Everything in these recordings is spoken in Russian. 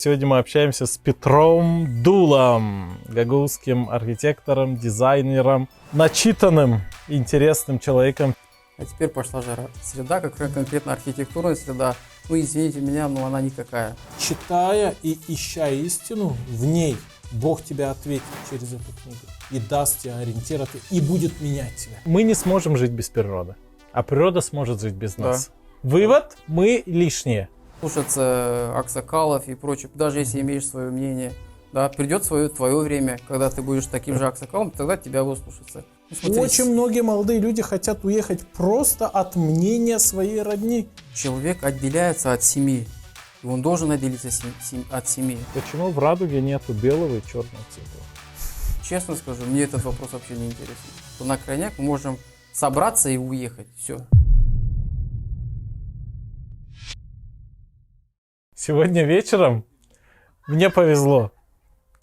Сегодня мы общаемся с Петром Дулом, гагаузским архитектором, дизайнером, начитанным, интересным человеком. А теперь пошла жара. Среда, как конкретно архитектурная среда, ну извините меня, но она никакая. Читая и ища истину, в ней Бог тебя ответит через эту книгу и даст тебе ориентир, и будет менять тебя. Мы не сможем жить без природы, а природа сможет жить без нас. Вывод: мы лишние. Слушаться аксакалов и прочее, даже если имеешь свое мнение, да, придет твое время, когда ты будешь таким же аксакалом, тогда тебя выслушаться. Очень многие молодые люди хотят уехать просто от мнения своей родни. Человек отделяется от семьи, и он должен отделиться от семьи. Почему в радуге нету белого и черного цвета? Честно скажу, мне этот вопрос вообще не интересен. На крайняк мы можем собраться и уехать, все. Сегодня вечером мне повезло,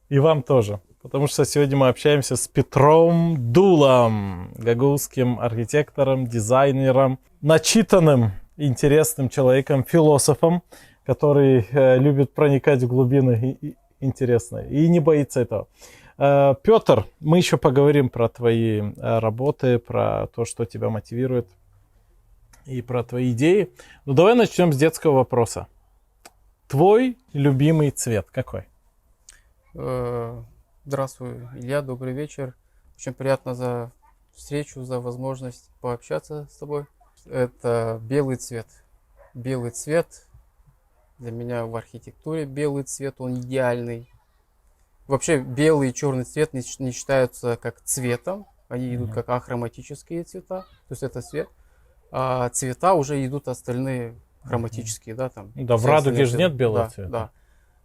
и вам тоже, потому что сегодня мы общаемся с Петром Дулом, гагаузским архитектором, дизайнером, начитанным, интересным человеком, философом, который любит проникать в глубины интересные и не боится этого. Петр, мы еще поговорим про твои работы, про то, что тебя мотивирует, и про твои идеи. Но давай начнем с детского вопроса. Твой любимый цвет какой? Здравствуй, Илья, добрый вечер. Очень приятно за встречу, за возможность пообщаться с тобой. Это белый цвет. Белый цвет для меня в архитектуре белый цвет, он идеальный. Вообще белый и черный цвет не считаются как цветом, они идут как ахроматические цвета, то есть это цвет. А цвета уже идут остальные хроматические, да, там. Да, в радуге же нет белого цвета. Да.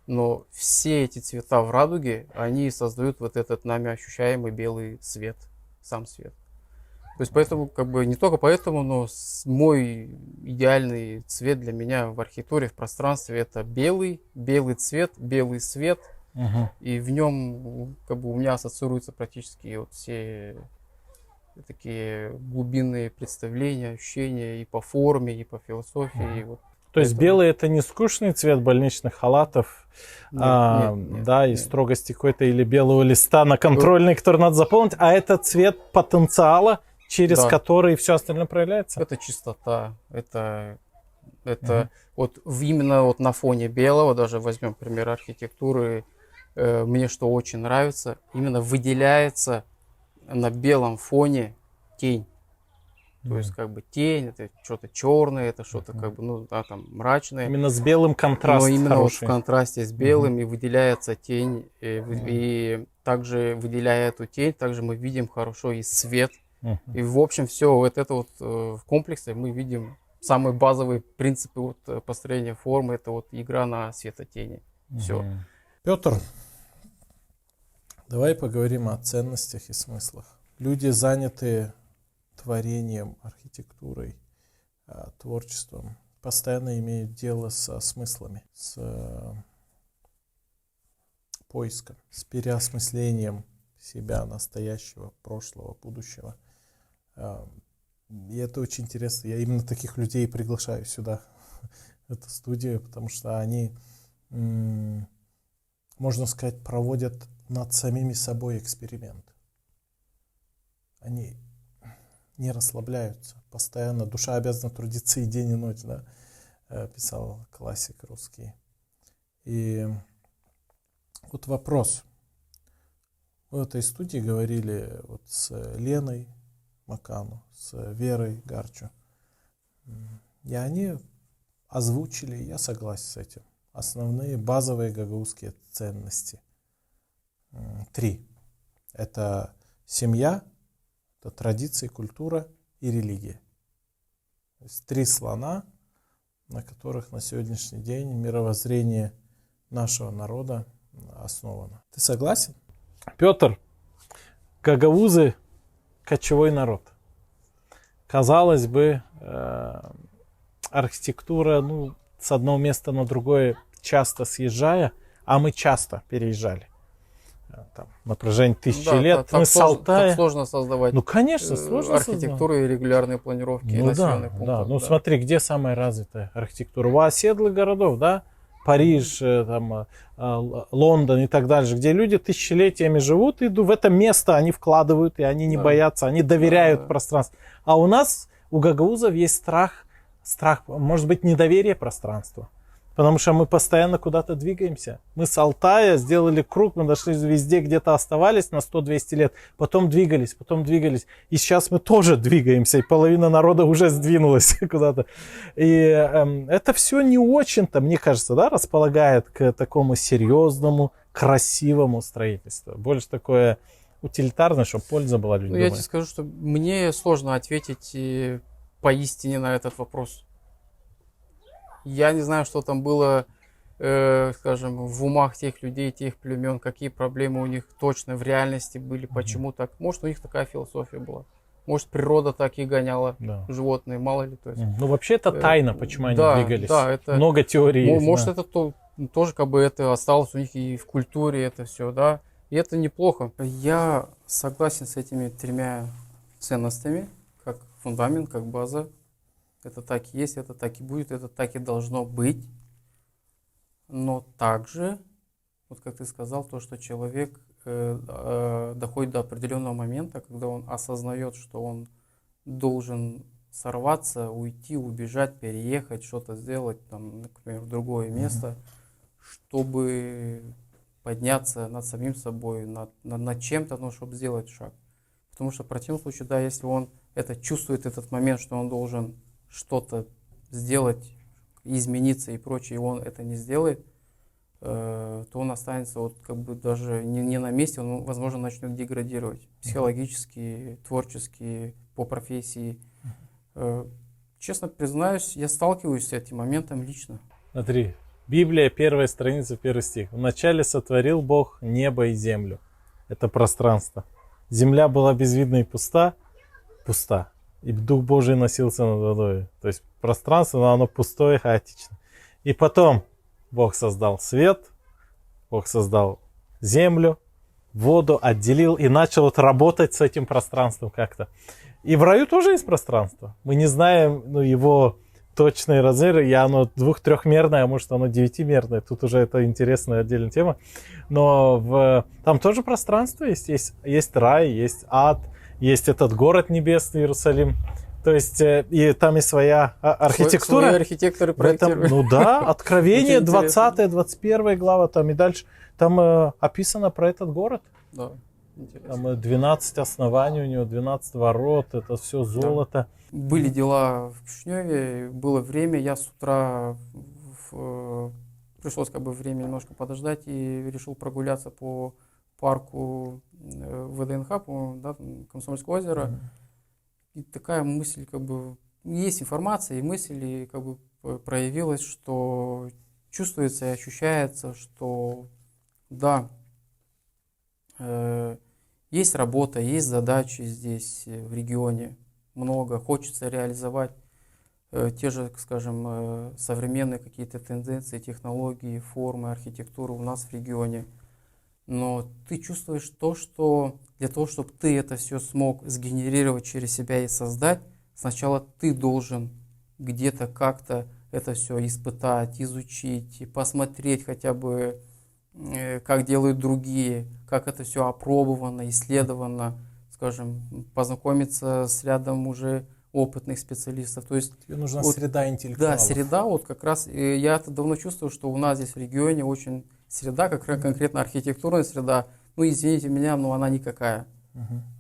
Но все эти цвета в радуге, они создают вот этот нами ощущаемый белый цвет, сам цвет. То есть поэтому, как бы, не только поэтому, но мой идеальный цвет для меня в архитектуре, в пространстве, это белый цвет, белый свет. И в нем, как бы, у меня ассоциируются практически вот все такие глубинные представления, ощущения и по форме, и по философии. И вот. То есть белый — это не скучный цвет больничных халатов, нет, да, и строгости какой-то, или белого листа на контрольный, который надо заполнить, а это цвет потенциала, через который все остальное проявляется? Это чистота, это вот именно вот на фоне белого, даже возьмем пример архитектуры, мне что очень нравится, именно выделяется на белом фоне тень. То есть, как бы, тень, это что-то черное, это что-то, как бы, ну, да, там, мрачное. Именно с белым контраст. Но именно хороший. вот в контрасте с белым и выделяется тень. И также, выделяя эту тень, также мы видим хорошо и свет. И, в общем, все вот это вот в комплексе мы видим самые базовые принципы вот построения формы. Это вот игра на светотени. Все. Петр, давай поговорим о ценностях и смыслах. Люди заняты творением, архитектурой, творчеством, постоянно имеют дело со смыслами, с поиском, с переосмыслением себя, настоящего, прошлого, будущего. И это очень интересно. Я именно таких людей приглашаю сюда, в эту студию, потому что они, можно сказать, проводят над самими собой эксперимент. Они не расслабляются постоянно. Душа обязана трудиться и день, и ночь, да, писал классик русский. И вот вопрос. Мы в этой студии говорили вот с Леной Макану, с Верой Гарчу. И они озвучили, я согласен с этим, основные базовые гагаузские ценности. 3. Это семья, это традиции, культура и религия. То есть 3 слона, на которых на сегодняшний день мировоззрение нашего народа основано. Ты согласен? Петр, гагаузы — кочевой народ. Казалось бы, архитектура, ну, с одного места на другое часто съезжая, а мы часто переезжали. Там, на протяжении тысячи лет. Мы с Алтая... Так сложно создавать, ну, конечно, сложно архитектуру и регулярные планировки, и населенных пунктов. Ну, смотри, где самая развитая архитектура? У оседлых городов, да? Париж, Лондон и так дальше, где люди тысячелетиями живут, и в это место они вкладывают, и они не Да. боятся, они доверяют Да. пространству. А у нас, у гагаузов, есть страх, может быть, недоверие пространству. Потому что мы постоянно куда-то двигаемся. Мы с Алтая сделали круг, мы дошли везде, где-то оставались на 100-200 лет, потом двигались. И сейчас мы тоже двигаемся, и половина народа уже сдвинулась куда-то. И это все не очень-то, мне кажется, да, располагает к такому серьезному, красивому строительству. Больше такое утилитарное, чтобы польза была людям. Ну, я тебе скажу, что мне сложно ответить поистине на этот вопрос. Я не знаю, что там было, скажем, в умах тех людей, тех племен, какие проблемы у них точно в реальности были, почему так. Может, у них такая философия была. Может, природа так и гоняла Да. животные, мало ли. То есть, Ну, вообще это тайна, почему они да, двигались. да, это- Много теорий есть. Может, да. это тоже как бы это осталось у них и в культуре это все, да. И это неплохо. Я согласен с этими тремя ценностями, как фундамент, как база. Это так и есть, это так и будет, это так и должно быть. Но также, вот как ты сказал, то, что человек доходит до определенного момента, когда он осознает, что он должен сорваться, уйти, убежать, переехать, что-то сделать, там, например, в другое место, чтобы подняться над самим собой, над чем-то, ну, чтобы сделать шаг. Потому что в противном случае, да, если он это чувствует, этот момент, что он должен что-то сделать, измениться и прочее, и он это не сделает, то он останется вот как бы даже не на месте, он, возможно, начнет деградировать психологически, творчески, по профессии. Честно признаюсь, я сталкиваюсь с этим моментом лично. Смотри, Библия, 1 страница, 1 стих. «Вначале сотворил Бог небо и землю». Это пространство. Земля была безвидна и пуста, и Дух Божий носился над водой. То есть пространство, но оно пустое, хаотично. И потом Бог создал свет, Бог создал землю, воду, отделил и начал вот работать с этим пространством как-то. И в раю тоже есть пространство. Мы не знаем его точные размеры, и оно 2-3-мерное, а может оно 9-мерное. Тут уже это интересная отдельная тема. Но там тоже пространство есть. Есть рай, есть ад, есть этот город небесный Иерусалим. То есть и там и своя архитектура. Свои архитекторы В этом, проектируют. ну да, Откровение, Очень интересно. 20-21 глава, там и дальше. Там описано про этот город. Да, интересно. Там 12 оснований у него, 12 ворот, это все золото. Были дела в Кишиневе, было время, я с утра пришлось как бы время немножко подождать и решил прогуляться по парку ВДНХ, по-моему, да, там, Комсомольское озеро. И такая мысль, как бы, есть информация и мысль, и как бы проявилась, что чувствуется и ощущается, что да, есть работа, есть задачи здесь в регионе, много, хочется реализовать те же, скажем, современные какие-то тенденции, технологии, формы, архитектуру у нас в регионе. Но ты чувствуешь то, что для того, чтобы ты это все смог сгенерировать через себя и создать, сначала ты должен где-то как-то это все испытать, изучить, посмотреть хотя бы, как делают другие, как это все опробовано, исследовано, скажем, познакомиться с рядом уже опытных специалистов. То есть Тебе нужна вот, среда интеллектуалов. да, среда, вот как раз, я это давно чувствую, что у нас здесь в регионе очень среда, как конкретно архитектурная среда, ну, извините меня, но она никакая.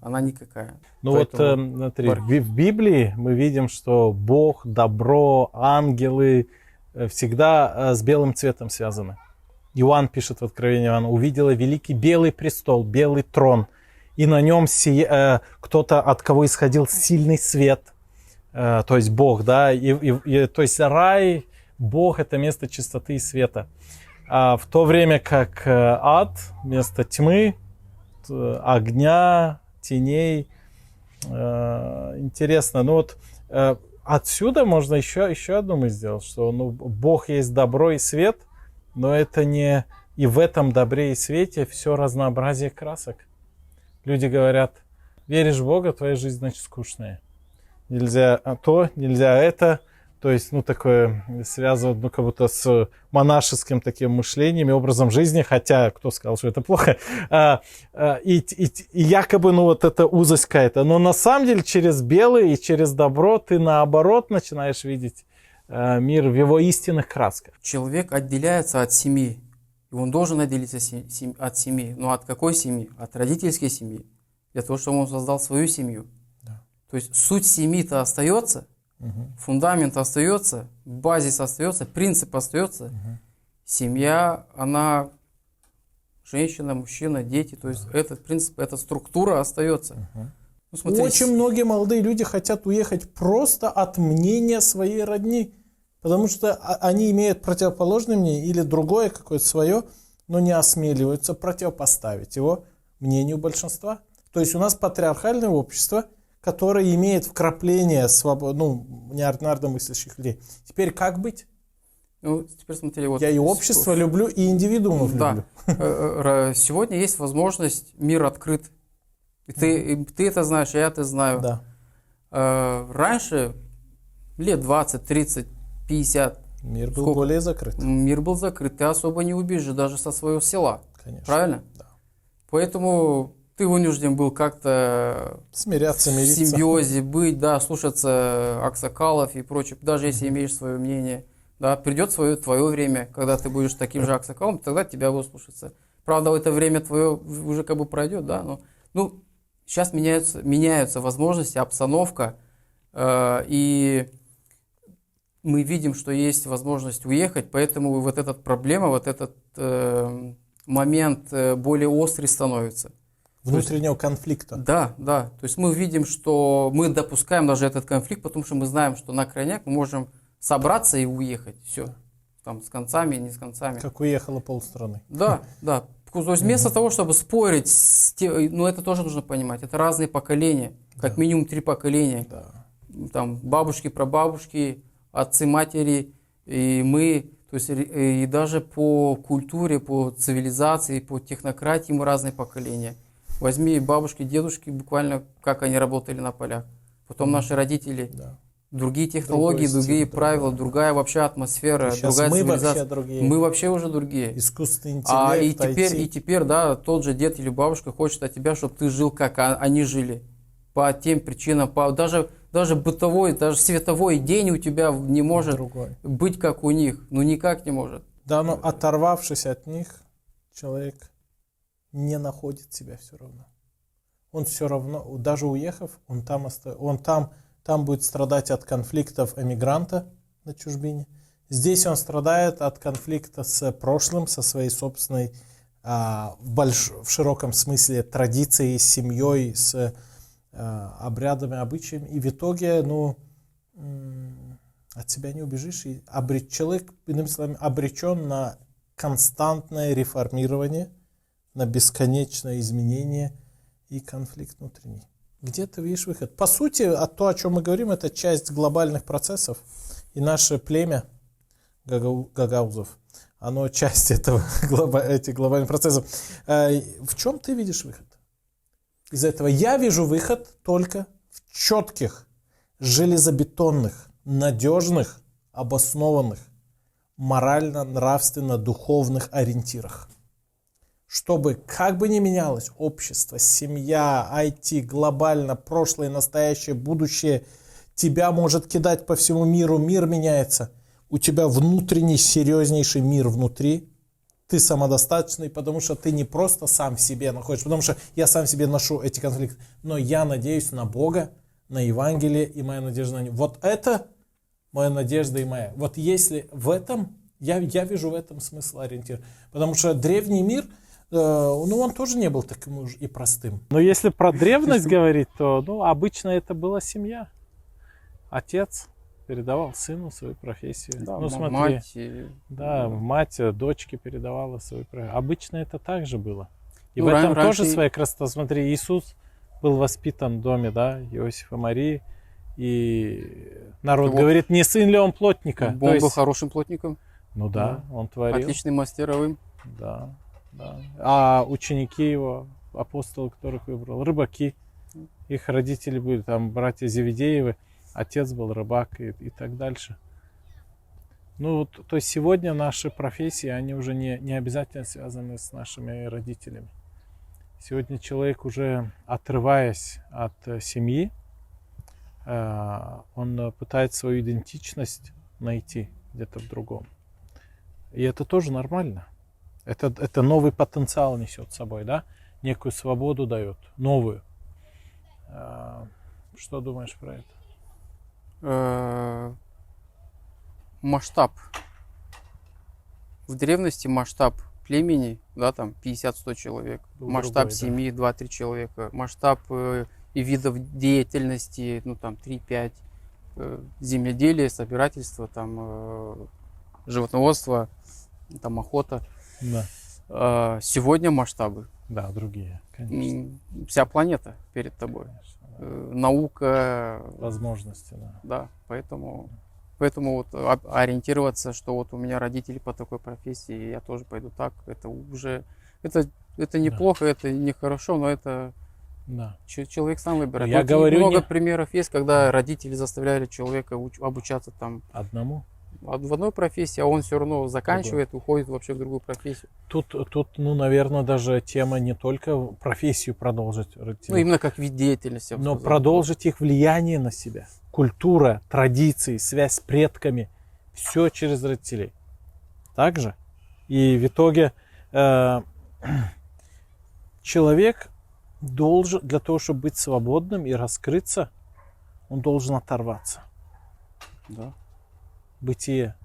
Она никакая. Ну Поэтому вот смотри, в Библии мы видим, что Бог, добро, ангелы всегда с белым цветом связаны. Иоанн пишет в Откровении Иоанна: «Увидела великий белый престол, белый трон, и на нем кто-то, от кого исходил сильный свет». То есть Бог, да, то есть рай, Бог — это место чистоты и света. А в то время как ад — место тьмы, огня, теней. Интересно. Ну вот отсюда можно еще одну мысль сделать, что Бог есть добро и свет, но это не и в этом добре и свете все разнообразие красок. Люди говорят: веришь в Бога, твоя жизнь, значит, скучная. Нельзя то, нельзя это. То есть, ну, такое связано, ну, как будто с монашеским таким мышлением и образом жизни, хотя, кто сказал, что это плохо, и якобы, ну, вот эта узость какая-то. Но на самом деле через белое и через добро ты, наоборот, начинаешь видеть мир в его истинных красках. Человек отделяется от семьи, и он должен отделиться от семьи. Но от какой семьи? От родительской семьи. Для того, чтобы он создал свою семью. Да. То есть суть семьи-то остается, фундамент остается, базис остается, принцип остается. Семья, она женщина, мужчина, дети. То есть этот принцип, эта структура остается. Ну, смотри, Очень многие молодые люди хотят уехать просто от мнения своей родни, потому что они имеют противоположное мнение или другое какое-то свое, но не осмеливаются противопоставить его мнению большинства. То есть у нас патриархальное общество, которое имеет вкрапление неординарно мыслящих людей. Теперь как быть? ну, теперь смотри, вот Я и общество люблю, и индивидуумов люблю. Сегодня есть возможность, мир открыт. И ты это знаешь, я это знаю. Да. Раньше, лет 20, 30, 50, Мир был Сколько? более закрыт. мир был закрыт. Ты особо не убежишь даже со своего села. Конечно. Правильно? Да. Поэтому ты вынужден был как-то Смиряться, в мириться. симбиозе быть, да, слушаться аксакалов и прочее. Даже если имеешь свое мнение. Да, придет твое время, когда ты будешь таким же аксакалом, тогда тебя будут слушаться. Правда, это время твое уже как бы пройдет, да, но ну, сейчас меняются возможности, обстановка, и мы видим, что есть возможность уехать, поэтому вот эта проблема, вот этот момент более острый становится. Внутреннего конфликта. Да, да. То есть мы видим, что мы допускаем даже этот конфликт, потому что мы знаем, что на крайняк мы можем собраться и уехать. Все. Там с концами, не с концами. Как уехала полстраны. Да, да. То есть вместо того, чтобы спорить, ну это тоже нужно понимать, это разные поколения, как минимум 3 поколения. Да. Там бабушки, прабабушки, отцы, матери, и мы, то есть и даже по культуре, по цивилизации, по технократии мы разные поколения. Возьми бабушки, дедушки, буквально как они работали на полях. Потом наши родители. Да. Другие технологии, Другой другие стиль, правила, да. другая вообще атмосфера, Сейчас другая мы цивилизация. вообще другие. Мы вообще уже другие. Искусственный И интеллект, теперь, IT. да, тот же дед или бабушка хочет от тебя, чтобы ты жил, как они жили. По тем причинам, даже бытовой, даже световой день у тебя не может Другой. быть, как у них. Ну, никак не может. Да, но оторвавшись от них, человек не находит себя все равно. Он все равно, даже уехав, он там будет страдать от конфликтов эмигранта на чужбине. Здесь он страдает от конфликта с прошлым, со своей собственной, в широком смысле, традицией, с семьей, с обрядами, обычаями. И в итоге, от себя не убежишь. И человек, иными словами, обречен на константное реформирование, на бесконечное изменение и конфликт внутренний. Где ты видишь выход? По сути, то, о чем мы говорим, это часть глобальных процессов. И наше племя гагаузов, оно часть этих глобальных процессов. В чем ты видишь выход из этого? Я вижу выход только в четких, железобетонных, надежных, обоснованных, морально-нравственно-духовных ориентирах. Чтобы, как бы ни менялось общество, семья, IT, глобально, прошлое, настоящее, будущее, тебя может кидать по всему миру, мир меняется. У тебя внутренний, серьезнейший мир внутри. Ты самодостаточный, потому что ты не просто сам в себе находишься, потому что я сам в себе ношу эти конфликты, но я надеюсь на Бога, на Евангелие, и моя надежда на Него. Вот это моя надежда и моя. Вот если в этом, я вижу в этом смысл ориентира. Потому что древний мир, он тоже не был таким уж и простым. Но если про древность говорить, то обычно это была семья. Отец передавал сыну свою профессию. Да, Смотри, мать. мать дочке передавала свою профессию. Обычно это так же было. И Ну, в этом раньше тоже своя красота. Смотри, Иисус был воспитан в доме, да, Иосифа и Марии. И народ говорит, не сын ли он плотника? Он был хорошим плотником. Ну да, он творил. Отличным мастеровым. Да. А ученики его, апостолы, которых выбрал, рыбаки. Их родители были там братья Зеведеевы. Отец был рыбак и так дальше. Ну, то есть сегодня наши профессии, они уже не обязательно связаны с нашими родителями. Сегодня человек уже, отрываясь от семьи, он пытается свою идентичность найти где-то в другом. И это тоже нормально. Это новый потенциал несет с собой, да? Некую свободу дает, новую. Что думаешь про это? Масштаб. В древности масштаб племени, да, там 50-100 человек. Был Масштаб другой, да. семьи 2-3 человека. Масштаб и видов деятельности, ну там 3-5. Земледелие, собирательство, там животноводство, там охота. Да, Сегодня масштабы. да, другие, конечно. Вся планета перед тобой. Наука, Возможности, да. да, поэтому вот ориентироваться, что вот у меня родители по такой профессии, я тоже пойду так, это уже, это неплохо, это нехорошо, но это Да. человек сам выбирает. Я Вот говорю много не- примеров есть, когда родители заставляли человека обучаться там Одному. в одной профессии, а он все равно заканчивает, уходит вообще в другую профессию. Тут, ну, наверное, даже тема не только профессию продолжить Ну, родителей, именно как вид деятельности. я бы но сказал. продолжить их влияние на себя. Культура, традиции, связь с предками. Все через родителей. Так же? И в итоге человек должен, для того, чтобы быть свободным и раскрыться, он должен оторваться. Да, Бытие.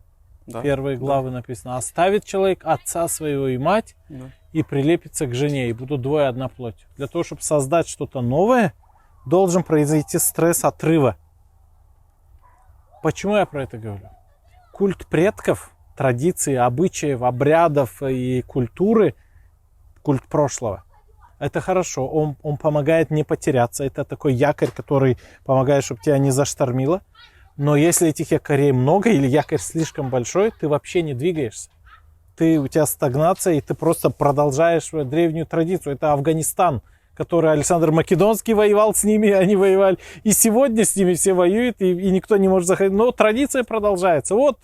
да. Первые главы написано: оставит человек отца своего и мать, Да. и прилепится к жене, и будут двое одна плоть. Для того, чтобы создать что-то новое, должен произойти стресс отрыва. Почему я про это говорю? Культ предков, традиции, обычаев, обрядов и культуры, культ прошлого. Это хорошо, он помогает не потеряться. Это такой якорь, который помогает, чтобы тебя не заштормило. Но если этих якорей много или якорь слишком большой, ты вообще не двигаешься. У тебя стагнация, и ты просто продолжаешь древнюю традицию. Это Афганистан, который Александр Македонский воевал с ними, они воевали. И сегодня с ними все воюют, и никто не может заходить. Но традиция продолжается. Вот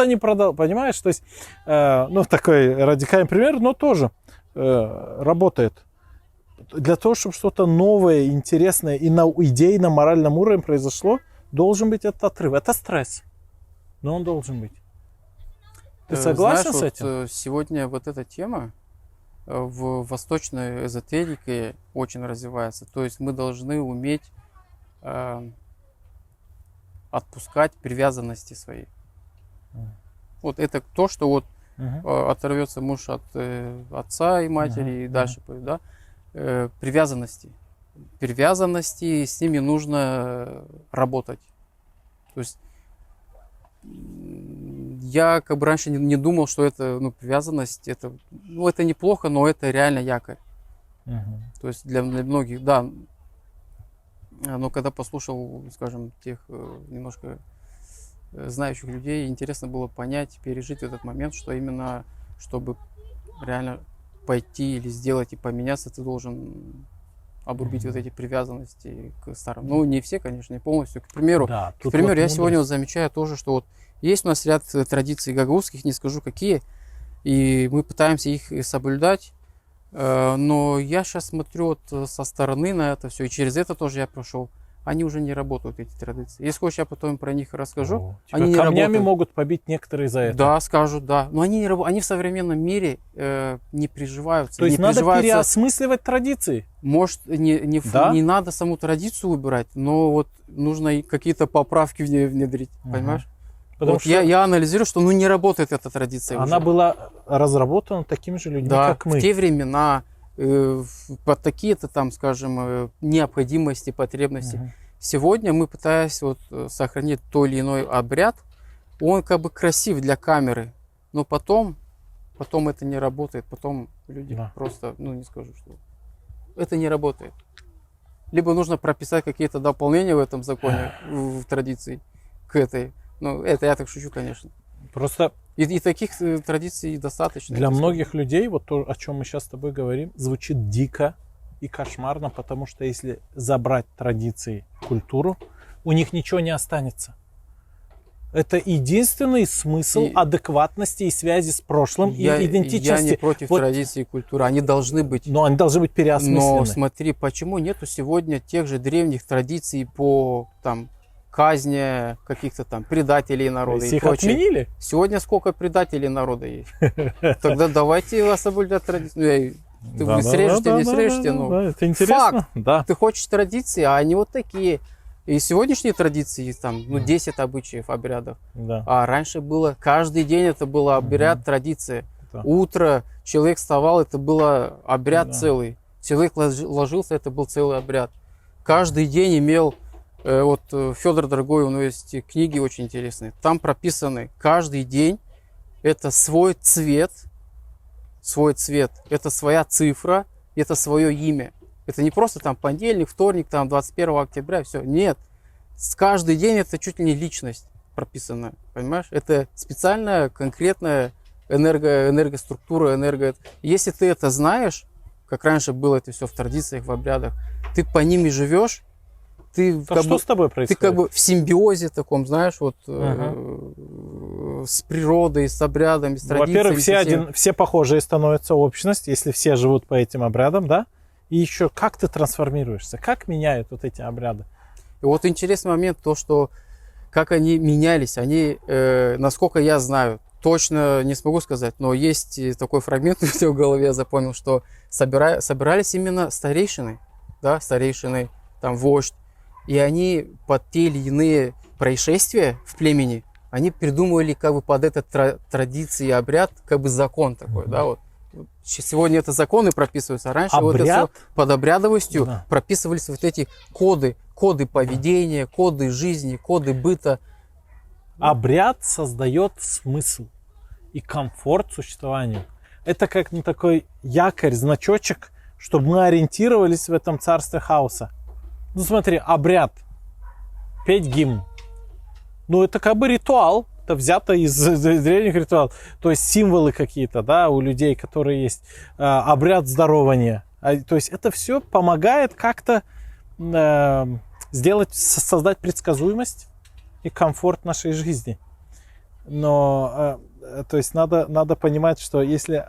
они продолжают, понимаешь? То есть, ну, такой радикальный пример, но тоже работает. Для того, чтобы что-то новое, интересное и на идейно-моральном уровне произошло, должен быть этот отрыв. Это стресс, но он должен быть. Ты согласен Знаешь, с этим? Вот, сегодня вот эта тема в восточной эзотерике очень развивается. То есть мы должны уметь отпускать привязанности свои. Вот это то, что вот Мгм. оторвется муж от отца и матери, и дальше пойдет, да? Привязанности. Привязанности, с ними нужно работать. То есть я как бы раньше не думал, что это, ну, привязанность, это неплохо, но это реально якорь. Мгм. То есть для многих, да. Но когда послушал, скажем, тех немножко знающих людей, интересно было понять, пережить этот момент, что именно, чтобы реально пойти или сделать и поменяться, ты должен обрубить вот эти привязанности к старым. Ну, не все, конечно, не полностью. К примеру, Да, к тут примеру, вот я сегодня вот мудрость. замечаю тоже, что вот есть у нас ряд традиций гагаузских, не скажу какие, и мы пытаемся их и соблюдать, но я сейчас смотрю вот со стороны на это все, и через это тоже я прошел. Они уже не работают, эти традиции. Если хочешь, я потом про них расскажу. О, тебя Они не камнями работают. могут побить некоторые за это. Да, скажут, да. Но они, они в современном мире не приживаются. То есть не надо приживаются. переосмысливать традиции. Может, Да? не надо саму традицию убирать, но вот нужно и какие-то поправки в нее внедрить, понимаешь? Потому Вот что я анализирую, что не работает эта традиция она уже. была разработана такими же людьми, Да, как мы. в те времена, под такие-то там, скажем, необходимости, потребности. Мгм. Сегодня мы пытаемся вот сохранить той или иной обряд, он как бы красив для камеры, но потом это не работает, потом люди Да. просто, ну не скажу, что это не работает. Либо нужно прописать какие-то дополнения в этом законе, в традиции к этой. Ну, это я так шучу, конечно. Просто И таких традиций достаточно. для так сказать. многих людей, вот то, о чем мы сейчас с тобой говорим, звучит дико и кошмарно, потому что если забрать традиции, культуру, у них ничего не останется. Это единственный смысл адекватности и связи с прошлым и идентичности. Я не против традиций и культуры, они должны быть. Но они должны быть переосмыслены. Но смотри, почему нету сегодня тех же древних традиций по там казни каких-то там предателей народа и их прочее? отменили? Сегодня сколько предателей народа есть? Тогда давайте соблюдать традиции. Вы срежете, не срежете, ну. Это интересно. Факт. Ты хочешь традиции, а они вот такие. И сегодняшние традиции, там, 10 обычаев, обрядов. Да. А раньше было, каждый день это был обряд, традиция. Да. Утро человек вставал, это был обряд целый. Человек ложился, это был целый обряд. Каждый день имел, вот Федор Дорогой, у него есть книги очень интересные. Там прописаны каждый день, это свой цвет, это своя цифра, это свое имя. Это не просто там понедельник, вторник, там 21 октября, все. Нет. Каждый день это чуть ли не личность прописана. Понимаешь? Это специальная, конкретная энергоструктура, Если ты это знаешь, как раньше было это все в традициях, в обрядах, ты по ним и живешь, ты что с тобой происходит? Ты как бы в симбиозе таком, знаешь, вот с природой, с обрядами, с традициями. Во-первых, все похожие становятся общность, если все живут по этим обрядам, да? И еще как ты трансформируешься, как меняют вот эти обряды? И вот интересный момент, то, что как они менялись, они, насколько я знаю, точно не смогу сказать, но есть такой фрагмент у меня в голове, я запомнил, что собирались именно старейшины, да, там вождь, и они под те или иные происшествия в племени, они придумывали как бы под этот традиции, обряд, как бы закон такой, да, вот. Сегодня это законы прописываются, а раньше вот это все под обрядовостью прописывались вот эти коды поведения, коды жизни, коды быта. Обряд создает смысл и комфорт существования. Это как такой якорь, значочек, чтобы мы ориентировались в этом царстве хаоса. Ну смотри, обряд, петь гимн. Ну это как бы ритуал. Это взято из древних ритуалов. То есть символы какие-то, да, у людей, которые есть. Обряд здорования. То есть это все помогает как-то создать предсказуемость и комфорт нашей жизни. Но то есть надо понимать, что если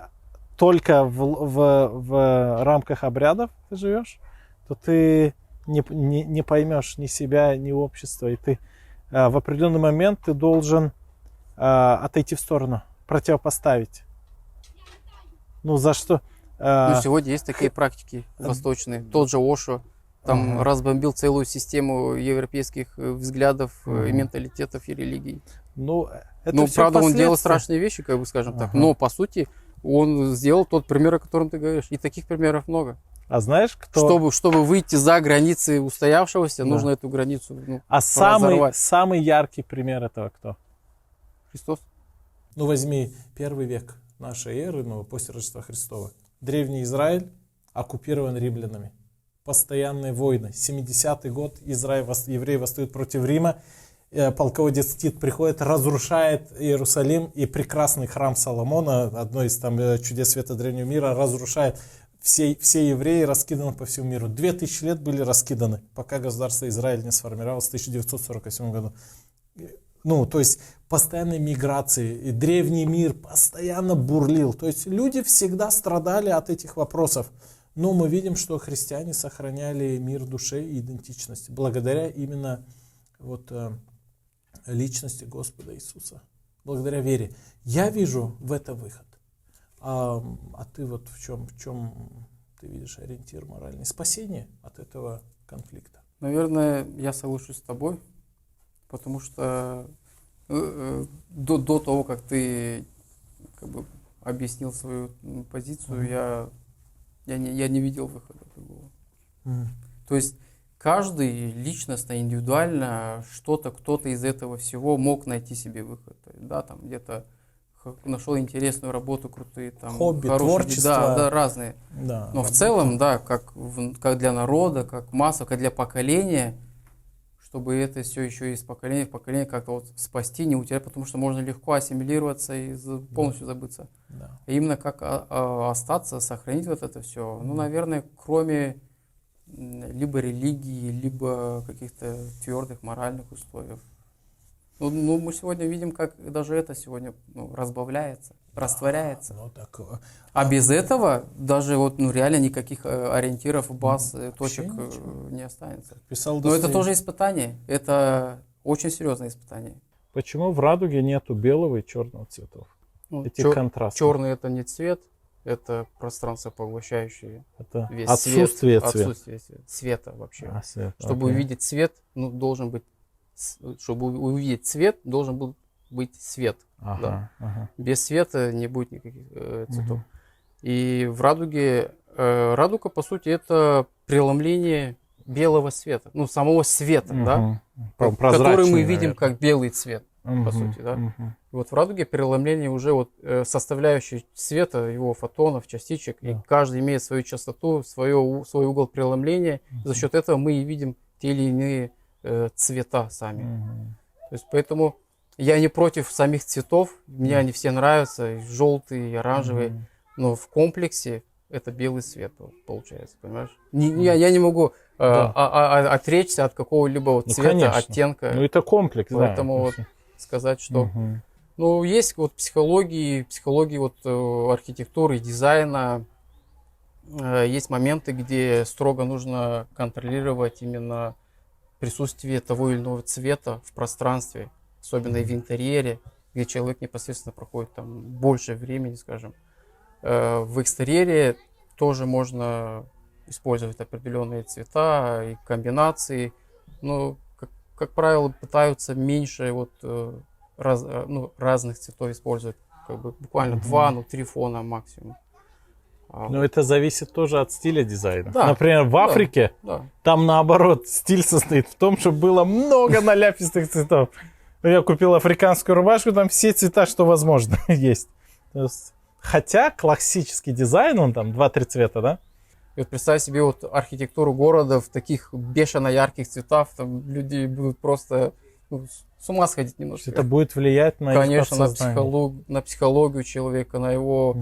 только в рамках обрядов ты живешь, то ты не поймешь ни себя, ни общества. И ты в определенный момент ты должен отойти в сторону, противопоставить. Ну, за что? Ну, сегодня есть такие практики восточные. Тот же Ошо там разбомбил целую систему европейских взглядов, и менталитетов и религий. Ну, правда, он делал страшные вещи, как бы скажем так. Но, по сути, он сделал тот пример, о котором ты говоришь. И таких примеров много. А знаешь, кто... Чтобы выйти за границы устоявшегося, нужно эту границу самый яркий пример этого кто? Христос. Ну, возьми первый век нашей эры, после Рождества Христова. Древний Израиль оккупирован римлянами. Постоянные войны. 70-й год евреи восстают против Рима. Полководец Тит приходит, разрушает Иерусалим. И прекрасный храм Соломона, одно из чудес света древнего мира, разрушает. Все евреи раскиданы по всему миру. 2000 лет были раскиданы, пока государство Израиль не сформировалось в 1947 году. Ну, то есть постоянные миграции, и древний мир постоянно бурлил. То есть люди всегда страдали от этих вопросов. Но мы видим, что христиане сохраняли мир души и идентичность благодаря именно личности Господа Иисуса, благодаря вере. Я вижу в это выход. А ты в чем ты видишь ориентир моральный? Спасение от этого конфликта? Наверное, я соглашусь с тобой. Потому что до того, как ты как бы объяснил свою позицию, я не видел выхода другого. То есть каждый личностно, индивидуально кто-то из этого всего мог найти себе выход. Да, там где-то нашел интересную работу, крутые там хобби, хорошие, творчество. Да, разные. Да, но в целом, да, как для народа, как масса, как для поколения, чтобы это все еще из поколения в поколение как-то спасти, не утерять, потому что можно легко ассимилироваться и полностью забыться. Да. И именно как остаться, сохранить вот это все, ну, наверное, кроме либо религии, либо каких-то твердых моральных условий. Ну, мы сегодня видим, как даже это сегодня разбавляется, растворяется. Ну, так, А без этого даже вот, реально никаких ориентиров, баз, точек ничего. не останется. писал Но это Достоевский. тоже испытание. Это очень серьезное испытание. Почему в радуге нету белого и черного цветов? Эти контрасты. Черный это не цвет, это пространство поглощающее Это весь отсутствие свет, цвета. отсутствие света вообще. Свет, Чтобы окей. увидеть цвет, должен быть, чтобы увидеть цвет, должен был быть свет. Ага, Да. ага. Без света не будет никаких цветов. И в радуге, радуга, по сути, это преломление белого света, самого света, да, который мы Прозрачный, видим наверное. как белый цвет, по Мгм, сути, да. мгм. И вот в радуге преломление уже составляющей света, его фотонов, частичек, и Да. каждый имеет свою частоту, свой угол преломления. И за счет этого мы и видим те или иные цвета сами. Мгм. То есть поэтому я не против самих цветов, мне они все нравятся, и желтые, и оранжевые, Мгм. но в комплексе это белый цвет получается, понимаешь? Я не могу Да. отречься от какого-либо вот Ну, цвета, конечно. оттенка, Ну, это комплекс, да. поэтому вот сказать, что... Мгм. Есть вот психологии вот архитектуры, дизайна, есть моменты, где строго нужно контролировать именно присутствие того или иного цвета в пространстве, особенно и в интерьере, где человек непосредственно проходит там больше времени, скажем. В экстерьере тоже можно использовать определенные цвета и комбинации, но, как правило, пытаются меньше разных цветов использовать, буквально 2-3 фона максимум. Но это зависит тоже от стиля дизайна. Да, Например, в да. Африке Да. там наоборот стиль состоит в том, чтобы было много наляпистых цветов. Я купил африканскую рубашку, там все цвета, что возможно, есть. То есть, хотя классический дизайн, он там 2-3 цвета, да? И вот представь себе вот архитектуру города в таких бешено ярких цветах, там люди будут просто с ума сходить немножко. Это будет влиять на их Конечно, подсознание. на психологию человека, на его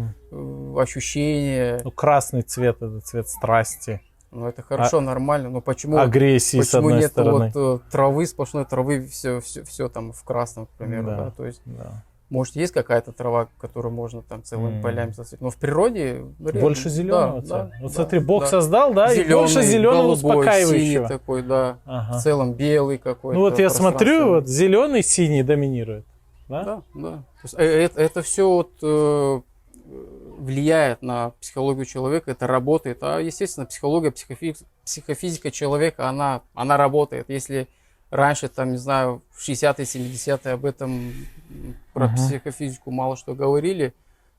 ощущения. Ну, красный цвет — это цвет страсти, Ну, это хорошо, нормально. Но почему агрессии, с почему одной нет стороны. травы, сплошной травы, все там в красном, к примеру, Да. да? То есть, Да. может, есть какая-то трава, которую можно там целыми полями засыпать, но в природе... Больше зеленого да, цвета. да, Вот да, смотри, Бог да. создал, да, и больше зеленого голубой, успокаивающего. синий такой, да. Ага. В целом белый какой-то. Ну вот я смотрю, пространственный. вот зеленый, синий доминирует. Да? Да, да. То есть, это все влияет на психологию человека, это работает. А, естественно, психология, психофизика человека, она работает. Если раньше, там, не знаю, в 60-е, 70-е об этом, про психофизику мало что говорили,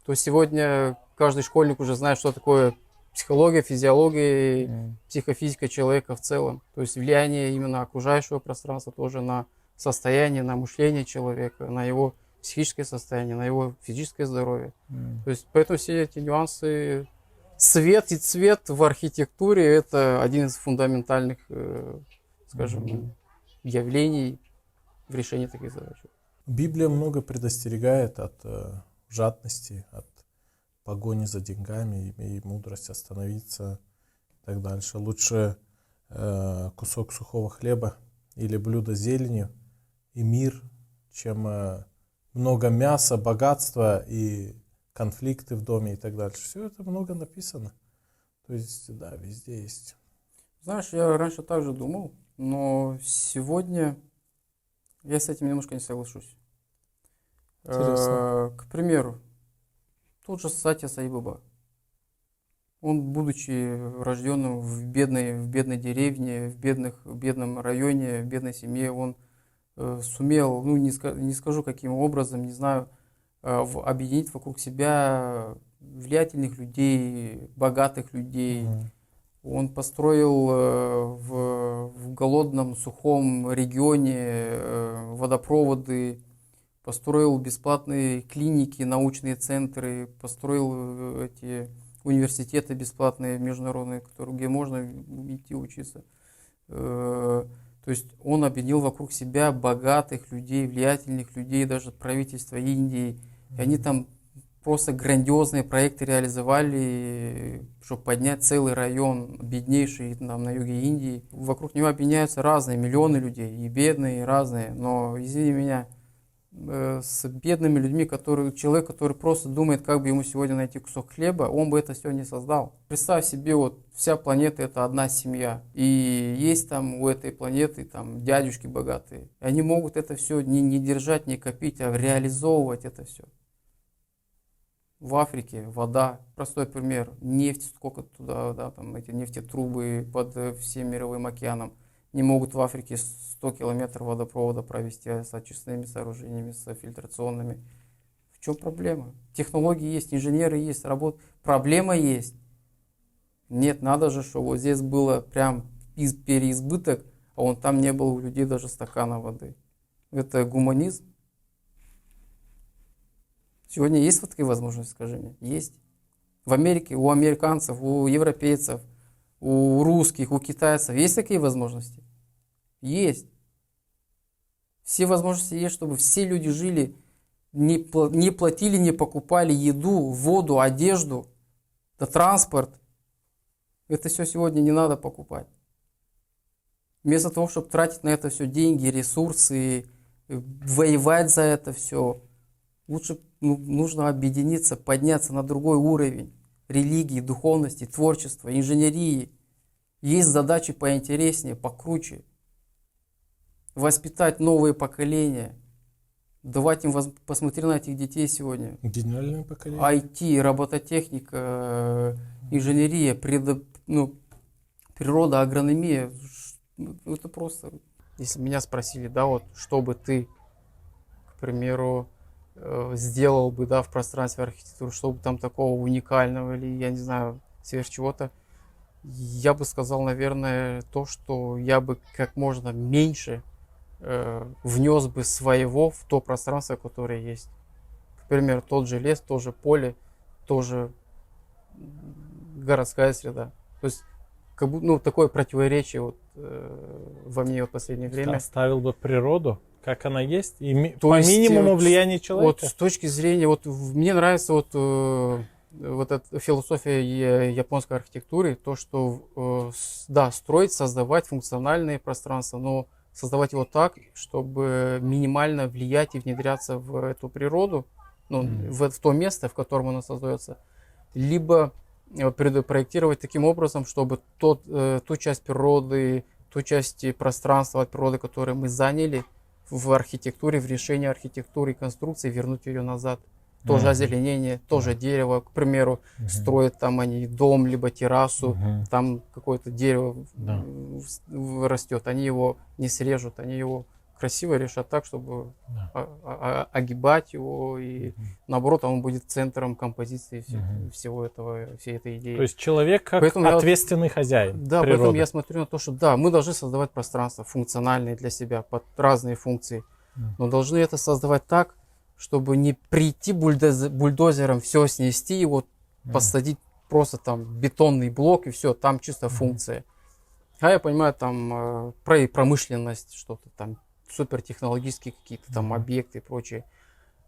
то сегодня каждый школьник уже знает, что такое психология, физиология и психофизика человека в целом. То есть влияние именно окружающего пространства тоже на состояние, на мышление человека, на его психическое состояние, на его физическое здоровье. То есть поэтому все эти нюансы. Свет и цвет в архитектуре — это один из фундаментальных, скажем, явлений в решении таких задач. Библия много предостерегает от жадности, от погони за деньгами, имей мудрость остановиться и так дальше. Лучше кусок сухого хлеба или блюдо с зеленью и мир, чем много мяса, богатства и конфликты в доме и так дальше. Все это много написано. То есть, да, везде есть. Знаешь, я раньше также думал, но сегодня я с этим немножко не соглашусь. Интересно. К примеру, тот же Сатья Сай Баба. Он, будучи рожденным в бедной деревне, в бедном районе, в бедной семье, он сумел, не скажу каким образом, не знаю, объединить вокруг себя влиятельных людей, богатых людей. Он построил в голодном, сухом регионе водопроводы, построил бесплатные клиники, научные центры, построил эти университеты бесплатные, международные, где можно идти учиться. То есть он объединил вокруг себя богатых людей, влиятельных людей, даже правительства Индии. И они там просто грандиозные проекты реализовали, чтобы поднять целый район, беднейший там, на юге Индии. Вокруг него объединяются разные миллионы людей, и бедные, и разные. Но, извини меня, с бедными людьми, человек, который просто думает, как бы ему сегодня найти кусок хлеба, он бы это все не создал. Представь себе, вот вся планета — это одна семья, и есть там у этой планеты там дядюшки богатые. И они могут это все не держать, не копить, а реализовывать это все. В Африке вода, простой пример, нефть, сколько туда, да, там эти нефтетрубы под всем мировым океаном. Не могут в Африке 100 километров водопровода провести с очистными сооружениями, с фильтрационными. В чем проблема? Технологии есть, инженеры есть, проблема есть. Нет, надо же, чтобы вот здесь было прям переизбыток, а вон там не было у людей даже стакана воды. Это гуманизм. Сегодня есть вот такие возможности, скажи мне? Есть. В Америке, у американцев, у европейцев, у русских, у китайцев есть такие возможности? Есть. Все возможности есть, чтобы все люди жили, не платили, не покупали еду, воду, одежду, да транспорт. Это все сегодня не надо покупать. Вместо того, чтобы тратить на это все деньги, ресурсы, воевать за это все, лучше нужно объединиться, подняться на другой уровень религии, духовности, творчества, инженерии. Есть задачи поинтереснее, покруче. Воспитать новые поколения. Давать им посмотри на этих детей сегодня. Гениальное поколение. IT, робототехника, инженерия, природа, агрономия. Это просто... Если меня спросили, да, вот, что бы ты, к примеру, сделал бы, да, в пространстве архитектуры, что бы там такого уникального или, я не знаю, сверх чего-то, я бы сказал, наверное, то, что я бы как можно меньше внес бы своего в то пространство, которое есть. К примеру, тот же лес, то же поле, тоже городская среда. То есть, как будто, такое противоречие вот, во мне в последнее время. Оставил бы природу, как она есть, и То по есть, минимуму влияния человека. Вот с точки зрения, вот мне нравится вот эта философия японской архитектуры, то, что, да, строить, создавать функциональные пространства, но создавать его так, чтобы минимально влиять и внедряться в эту природу, в то место, в котором она создается, либо проектировать таким образом, чтобы ту часть природы, ту часть пространства от природы, которую мы заняли в архитектуре, в решении архитектуры и конструкции, вернуть ее назад. Тоже озеленение, тоже дерево, к примеру, строят там они дом, либо террасу, там какое-то дерево растет, они его не срежут, они его красиво решат так, чтобы огибать его, и наоборот, он будет центром композиции всей этой идеи. То есть человек как ответственный хозяин Да, природы. поэтому я смотрю на то, что да, мы должны создавать пространства функциональные для себя, под разные функции, но должны это создавать так, чтобы не прийти бульдозером, все снести, и вот посадить просто там бетонный блок, и все, там чисто функция. А я понимаю, там про промышленность, что-то там, супертехнологические какие-то там объекты и прочее.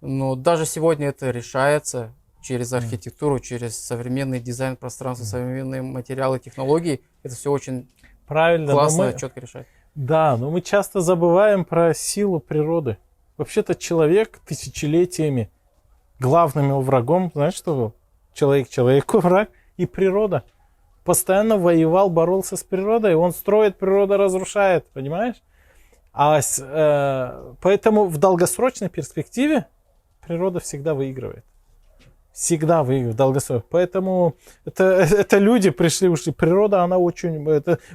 Но даже сегодня это решается через архитектуру, через современный дизайн пространства, современные материалы, технологии. Это все очень правильно, классно, четко решать. Да, но мы часто забываем про силу природы. Вообще-то человек тысячелетиями главным его врагом, знаешь, что был? Человеку враг и природа. Постоянно воевал, боролся с природой, он строит, природа разрушает, понимаешь? Поэтому в долгосрочной перспективе природа всегда выигрывает. Всегда выигрывает долгосрочно. Поэтому это люди ушли. Природа, она очень...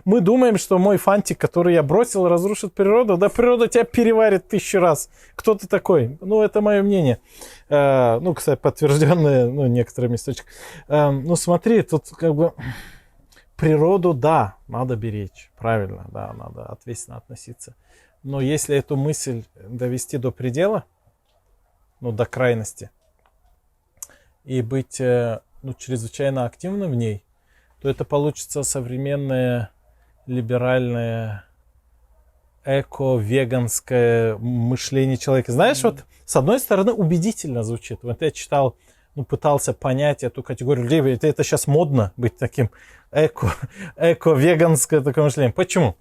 мы думаем, что мой фантик, который я бросил, разрушит природу. Да природа тебя переварит 1000 раз. Кто ты такой? Это мое мнение. Кстати, подтвержденное некоторыми источниками. Смотри, тут как бы... Природу, да, надо беречь. Правильно, да, надо ответственно относиться. Но если эту мысль довести до предела, до крайности, и быть чрезвычайно активным в ней, то это получится современное либеральное эко-веганское мышление человека. Знаешь, вот с одной стороны убедительно звучит. Вот я читал пытался понять эту категорию людей. Ведь это сейчас модно быть таким эко-веганское такое мышление. Почему?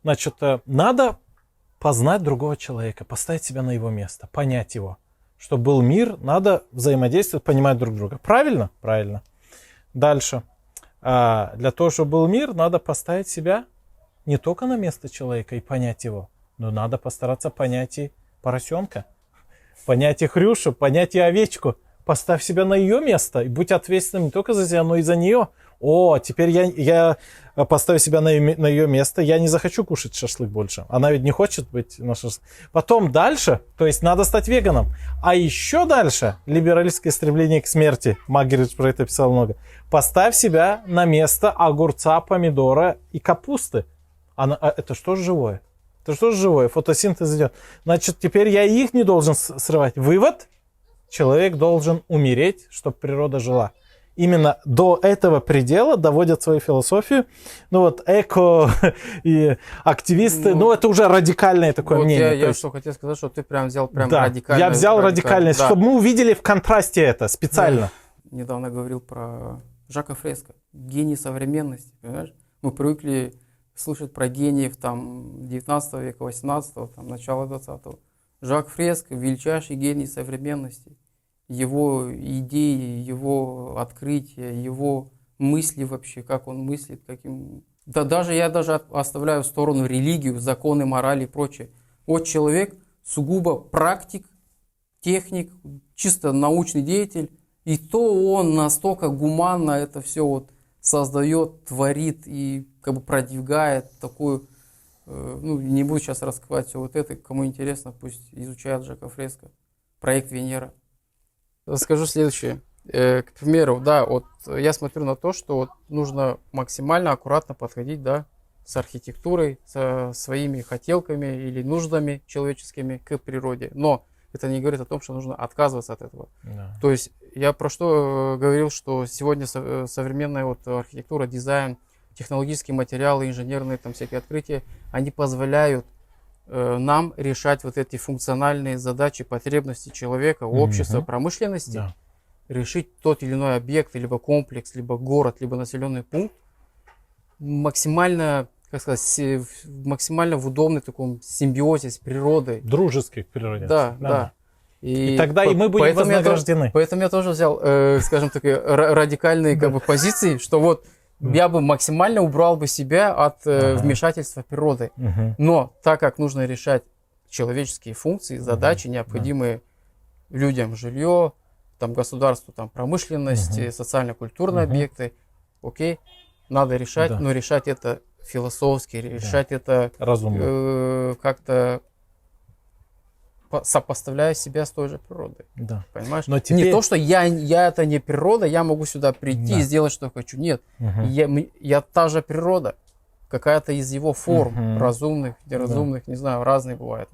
Значит, надо познать другого человека, поставить себя на его место, понять его. Чтобы был мир, надо взаимодействовать, понимать друг друга. Правильно? Правильно. Дальше. Для того, чтобы был мир, надо поставить себя не только на место человека и понять его, но надо постараться понять и поросенка, понять и Хрюшу, понять и овечку. Поставь себя на ее место и будь ответственным не только за себя, но и за нее. О, теперь я поставлю себя на ее место, я не захочу кушать шашлык больше. Она ведь не хочет быть на шашлык. Потом дальше, то есть надо стать веганом. А еще дальше, либералистское стремление к смерти. Магеридж про это писал много. Поставь себя на место огурца, помидора и капусты. Это что же живое? Это что же живое? Фотосинтез идет. Значит, теперь я их не должен срывать. Вывод. Человек должен умереть, чтобы природа жила. Именно до этого предела доводят свою философию. Эко и активисты, это уже радикальное такое мнение. Я что хотел сказать, что ты прям взял да, радикальное. Я взял радикальность, да. Чтобы мы увидели в контрасте это специально. Да. Недавно говорил про Жака Фреско, гений современности, понимаешь? Мы привыкли слышать про гениев 19 века, 18, начала 20-го. Жак Фреско – величайший гений современности. Его идеи, его открытия, его мысли вообще, как он мыслит, каким... Да я даже оставляю в сторону религию, законы, морали и прочее. Вот человек сугубо практик, техник, чисто научный деятель, и то он настолько гуманно это все создает, творит и продвигает такую... не буду сейчас раскрывать все это, кому интересно, пусть изучают Жака Фреско. Проект Венера. Скажу следующее. К примеру, я смотрю на то, что нужно максимально аккуратно подходить, с архитектурой, со своими хотелками или нуждами человеческими к природе. Но это не говорит о том, что нужно отказываться от этого. Да. То есть я про что говорил, что сегодня современная архитектура, дизайн, технологические материалы, инженерные всякие открытия, они позволяют нам решать эти функциональные задачи, потребности человека, общества, промышленности, да. Решить тот или иной объект, либо комплекс, либо город, либо населенный пункт максимально, максимально в удобной таком симбиозе с природой. Дружеский к природе. Да. И тогда и мы будем вознаграждены. Поэтому я тоже взял, скажем так, радикальные позиции, что я бы максимально убрал бы себя от вмешательства природы. Но так как нужно решать человеческие функции, задачи, необходимые людям, жилье, государству, промышленность, социально-культурные объекты, окей, надо решать, но решать это философски, решать это как-то сопоставляя себя с той же природой. Да. Понимаешь? Но теперь... Не то, что я это не природа, я могу сюда прийти и сделать, что хочу. Нет. Я та же природа. Какая-то из его форм, разумных, неразумных, не знаю, разные бывают.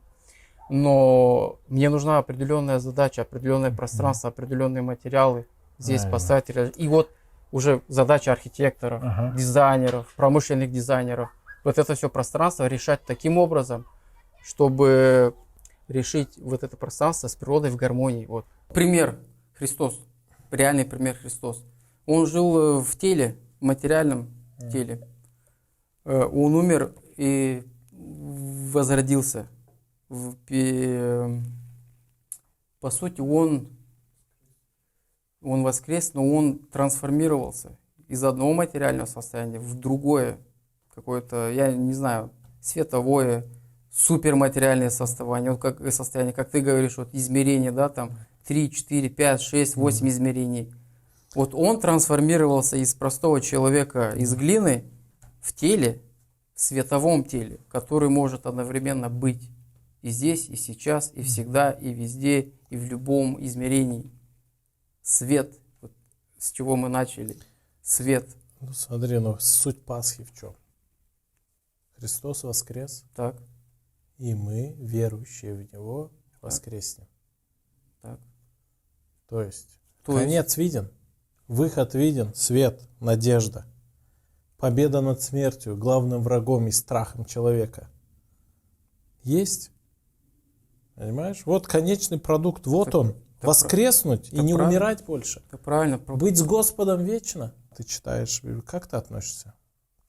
Но мне нужна определенная задача, определенное пространство, определенные материалы здесь поставить. И уже задача архитекторов, дизайнеров, промышленных дизайнеров. Это все пространство решать таким образом, чтобы решить это пространство с природой в гармонии. Пример Христос, реальный пример Христос. Он жил в теле, в материальном теле. Он умер и возродился. По сути, он воскрес, но он трансформировался из одного материального состояния в другое, какое-то, я не знаю, световое, суперматериальное состояние, как ты говоришь, измерения, 3, 4, 5, 6, 8 измерений. Он трансформировался из простого человека, из глины, в теле, в световом теле, который может одновременно быть и здесь, и сейчас, и всегда, и везде, и в любом измерении. Свет, с чего мы начали, свет. Смотри, суть Пасхи в чем? Христос воскрес. Так. И мы, верующие в Него, воскреснем. Так. То есть, конец виден, выход виден, свет, надежда. Победа над смертью, главным врагом и страхом человека. Есть. Понимаешь? Конечный продукт, он. Воскреснуть и это не правильно. умирать больше. Это правильно. Быть с Господом вечно. Ты читаешь Библию. Как ты относишься